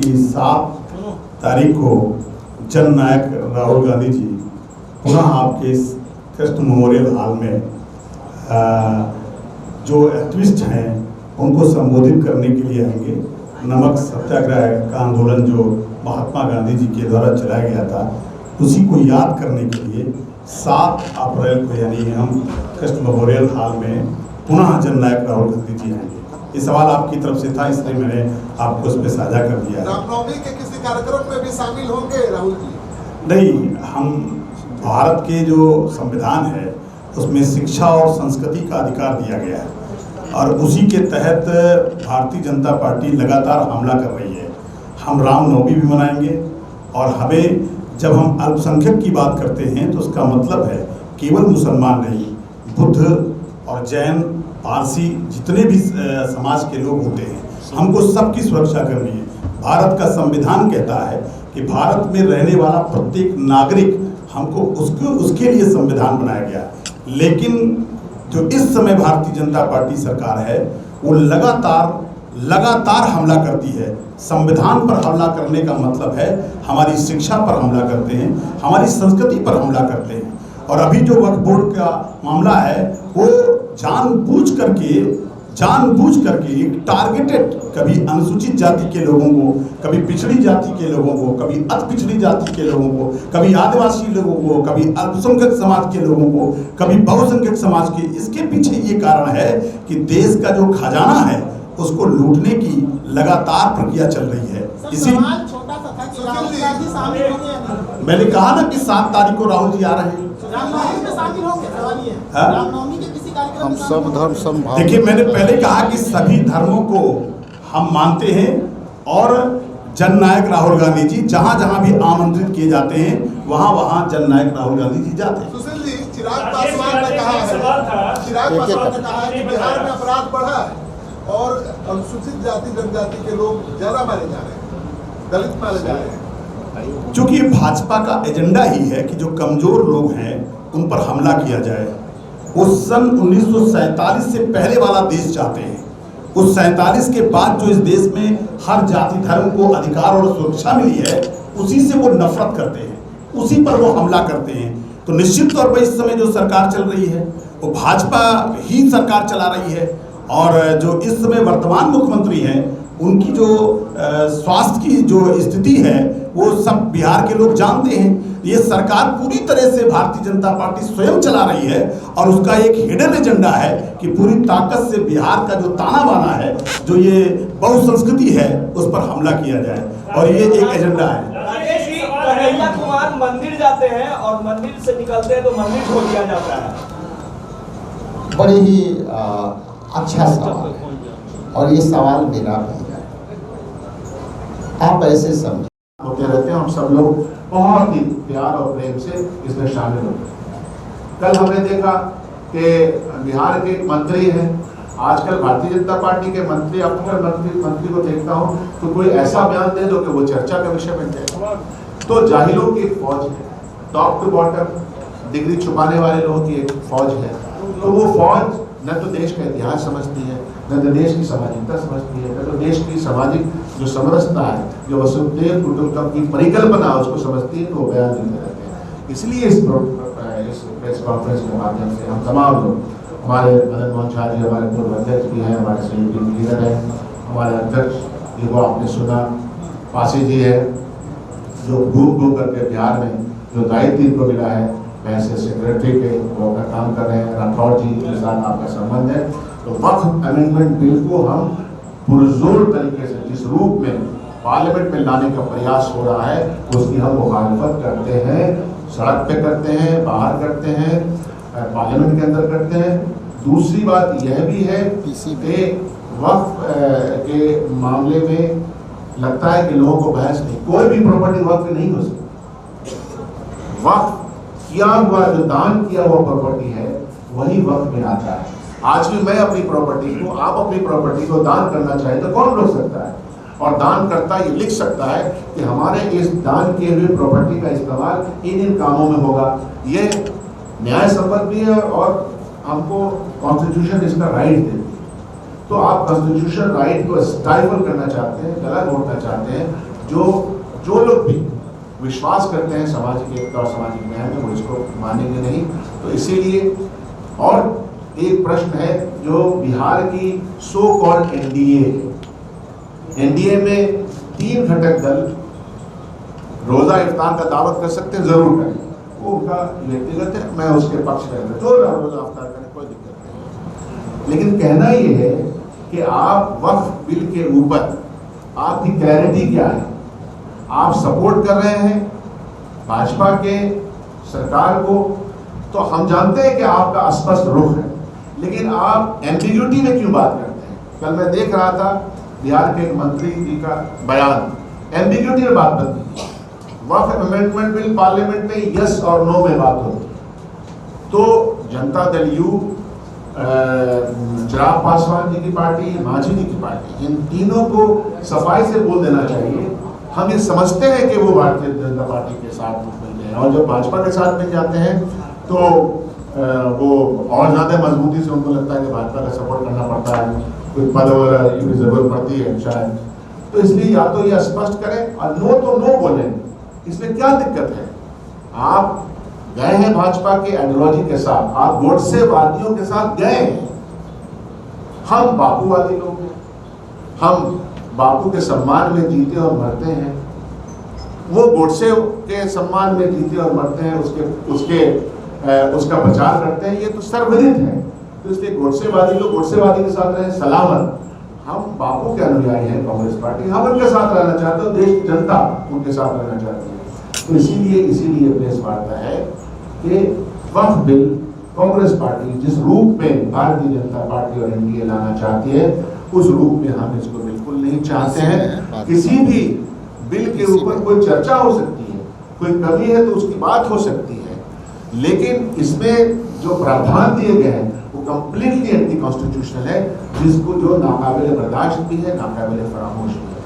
कि 7 तारीख को जन नायक राहुल गांधी जी पुनः आपके इस कृष्ण मेमोरियल हॉल में जो एक्टिविस्ट हैं उनको संबोधित करने के लिए आएंगे। नमक सत्याग्रह का आंदोलन जो महात्मा गांधी जी के द्वारा चलाया गया था उसी को याद करने के लिए 7 अप्रैल को यानी हम कृष्ण मेमोरियल हॉल में पुनः जन नायक राहुल गांधी जी आएंगे। ये सवाल आपकी तरफ से था, इसलिए मैंने आपको उस पर साझा कर दिया है। रामनवमी के किसी कार्यक्रम में भी शामिल होंगे राहुल जी? नहीं, हम भारत के जो संविधान है उसमें शिक्षा और संस्कृति का अधिकार दिया गया है और उसी के तहत भारतीय जनता पार्टी लगातार हमला कर रही है। हम रामनवमी भी मनाएंगे और हमें जब हम अल्पसंख्यक की बात करते हैं तो उसका मतलब है केवल मुसलमान नहीं, बुद्ध और जैन, पारसी जितने भी समाज के लोग होते हैं हमको सबकी सुरक्षा करनी है। भारत का संविधान कहता है कि भारत में रहने वाला प्रत्येक नागरिक हमको उसके लिए संविधान बनाया गया। लेकिन जो इस समय भारतीय जनता पार्टी सरकार है वो लगातार हमला करती है। संविधान पर हमला करने का मतलब है हमारी शिक्षा पर हमला करते हैं, हमारी संस्कृति पर हमला करते हैं। और अभी जो वक्फ बोर्ड का मामला है वो जानबूझ करके एक टारगेटेड, कभी अनुसूचित जाति के लोगों को, कभी पिछड़ी जाति के लोगों को, कभी अति पिछड़ी जाति के लोगों को, कभी आदिवासी लोगों को, कभी अल्पसंख्यक समाज के लोगों को, कभी बहुसंख्यक समाज के। इसके पीछे ये कारण है कि देश का जो खजाना है उसको लूटने की लगातार प्रक्रिया चल रही है। इसी मैंने कहा ना कि 7 तारीख को राहुल जी आ रहे हैं। हम सब धर्म समभाव। देखिए, मैंने पहले कहा कि सभी धर्मों को हम मानते हैं और जन नायक राहुल गांधी जी जहां जहां भी आमंत्रित किए जाते हैं वहां वहां जन नायक राहुल गांधी जी जाते हैं। सुशील जी, चिराग पासवान ने कहा है कि बिहार में अपराध बढ़ा है और अनुसूचित जाति जनजाति के लोग ज्यादा मारे जा रहे हैं, दलित मारे जा रहे हैं। क्योंकि भाजपा का एजेंडा ही है कि जो कमजोर लोग हैं उन पर हमला किया जाए। वो सन 1947 से पहले वाला देश चाहते हैं। उस 47 के बाद जो इस देश में हर जाति धर्म को अधिकार और सुरक्षा मिली है उसी से वो नफरत करते हैं, उसी पर वो हमला करते हैं। तो निश्चित तौर पर इस समय जो सरकार चल रही है वो भाजपा ही सरकार चला रही है और जो इस समय वर्तमान मुख्यमंत्री हैं उनकी जो स्वास्थ्य की जो स्थिति है वो सब बिहार के लोग जानते हैं। ये सरकार पूरी तरह से भारतीय जनता पार्टी स्वयं चला रही है और उसका एक हिडन एजेंडा है कि पूरी ताकत से बिहार का जो ताना बाना है, जो ये बहुसंस्कृति है, उस पर हमला किया जाए और ये एक एजेंडा है। कन्हैया कुमार मंदिर जाते हैं और मंदिर से निकलते हैं तो मंदिर खोल दिया जाता है। बड़ी ही अच्छा सवाल है और ये सवाल मेरा भी है। आप ऐसे समझ होते रहते हैं, हम सब लोग बहुत ही प्यार और प्रेम से इसमें शामिल होते हैं। कल हमने देखा कि बिहार के मंत्री हैं, आजकल भारतीय जनता पार्टी के मंत्री, अक्सर मंत्री को देखता हूं तो कोई ऐसा बयान दे दो कि वो चर्चा का विषय बन जाए। तो जाहिलों की एक फौज है, टॉप टू बॉटम डिग्री छुपाने वाले लोगों की एक फौज है। तो वो फौज न तो देश का इतिहास समझती है, न तो देश की सामाजिकता समझती है, न तो देश की सामाजिक जो समरसता है, जो वसुधैव कुटुंबकम की परिकल्पना है उसको समझती है, तो वो बयान देते रहते हैं। इसलिए इस प्रेस कॉन्फ्रेंस के माध्यम से हम तमाम लोग, हमारे मदन मोहन झा जी हमारे पूर्व अध्यक्ष भी हैं, हमारे सहयोगी लीडर हैं, हमारे अध्यक्ष जिनको आपने सुना पासी जी है, जो घूम करके बिहार में जो दायित्व इनको मिला है वैसे सेक्रेटरी के वो अपना काम कर रहे हैं, राठौड़ जी के साथ आपका संबंध है। तो वक्फ अमेंडमेंट बिल को हम पुरजोर तरीके से जिस रूप में पार्लियामेंट में लाने का प्रयास हो रहा है उसकी हम मुखालफत करते हैं, सड़क पे करते हैं, बाहर करते हैं, पार्लियामेंट के अंदर करते हैं। दूसरी बात यह भी है कि वक्फ के मामले में लगता है कि लोगों को बहस नहीं, कोई भी प्रॉपर्टी वक्फ नहीं हो सकती। वक्फ किया हुआ जो दान किया हुआ प्रॉपर्टी है वही वक्त में आता है। आज भी मैं अपनी प्रॉपर्टी को, आप अपनी प्रॉपर्टी को दान करना चाहे तो कौन रोक सकता है? और दान करता ये लिख सकता है कि हमारे इस दान किए हुए प्रॉपर्टी का इस्तेमाल इन कामों में होगा। ये न्याय सम्मत भी है और हमको कॉन्स्टिट्यूशन इसका राइट देती है। तो आप कॉन्स्टिट्यूशन राइट को स्टाइफल करना चाहते हैं, गला घोटना चाहते हैं, जो लोग भी विश्वास करते हैं सामाजिक एकता और सामाजिक न्याय में, वो इसको मानेंगे नहीं। तो इसीलिए और एक प्रश्न है जो बिहार की सो कॉल्ड एनडीए में 3 घटक दल रोजा इफ्तार का दावत कर सकते हैं, जरूर करें, वो उनका व्यक्तिगत है, मैं उसके पक्ष में जो रोजा इफ्तार करें कोई दिक्कत नहीं। लेकिन कहना ये है कि आप वक्फ बिल के ऊपर आपकी क्लैरिटी क्या है? आप सपोर्ट कर रहे हैं भाजपा के सरकार को, तो हम जानते हैं कि आपका स्पष्ट रुख है, लेकिन आप एम्बिग्यूटी में क्यों बात करते हैं? कल मैं देख रहा था बिहार के एक मंत्री जी का बयान, एम्बिग्यूटी में बात करती है। वक्फ अमेंडमेंट बिल पार्लियामेंट में यस और नो में बात होती है। तो जनता दल यू, चिराग पासवान जी की पार्टी, मांझी जी की पार्टी, इन तीनों को सफाई से बोल देना चाहिए। हम ये समझते हैं कि वो भारतीय जनता पार्टी के साथ मिल गए, और जब भाजपा के साथ मिल जाते हैं तो वो और ज़्यादा मजबूती से उनको लगता है कि भाजपा का सपोर्ट करना पड़ता है, कोई पद वगैरह की जरूरत पड़ती है शायद। तो इसलिए या तो ये स्पष्ट करें और नो तो नो बोलें, इसमें क्या दिक्कत है? आप गए हैं भाजपा के आइडियोलॉजी के साथ, आप गोडसेवादियों के साथ गए हैं। हम बापूवादी लोग हैं, हम बापू के सम्मान में जीते और मरते हैं, वो गोडसे के सम्मान में जीते और मरते हैं, उसका प्रचार करते हैं, ये तो सर्वविदित है। तो इसलिए गोडसेवादी लोग गोडसेवादी के साथ रहे, सलामत। हम बापू के अनुयायी हैं, कांग्रेस पार्टी, हम उनके साथ रहना चाहते हैं, देश की जनता उनके साथ रहना चाहती है। तो इसीलिए प्रेस वार्ता है कि वक्फ बिल कांग्रेस पार्टी जिस रूप में भारतीय जनता पार्टी और एनडीए लाना चाहती है, उस रूप में हम इसको बिल्कुल नहीं चाहते हैं। किसी भी बिल के ऊपर कोई चर्चा हो सकती है, कोई कमी है तो उसकी बात हो सकती है, लेकिन इसमें जो प्रावधान दिए गए हैं वो कंप्लीटली एंटी कॉन्स्टिट्यूशनल है, जिसको जो नाकाबिले बर्दाश्त भी है, नाकाबिले फरामोश भी है।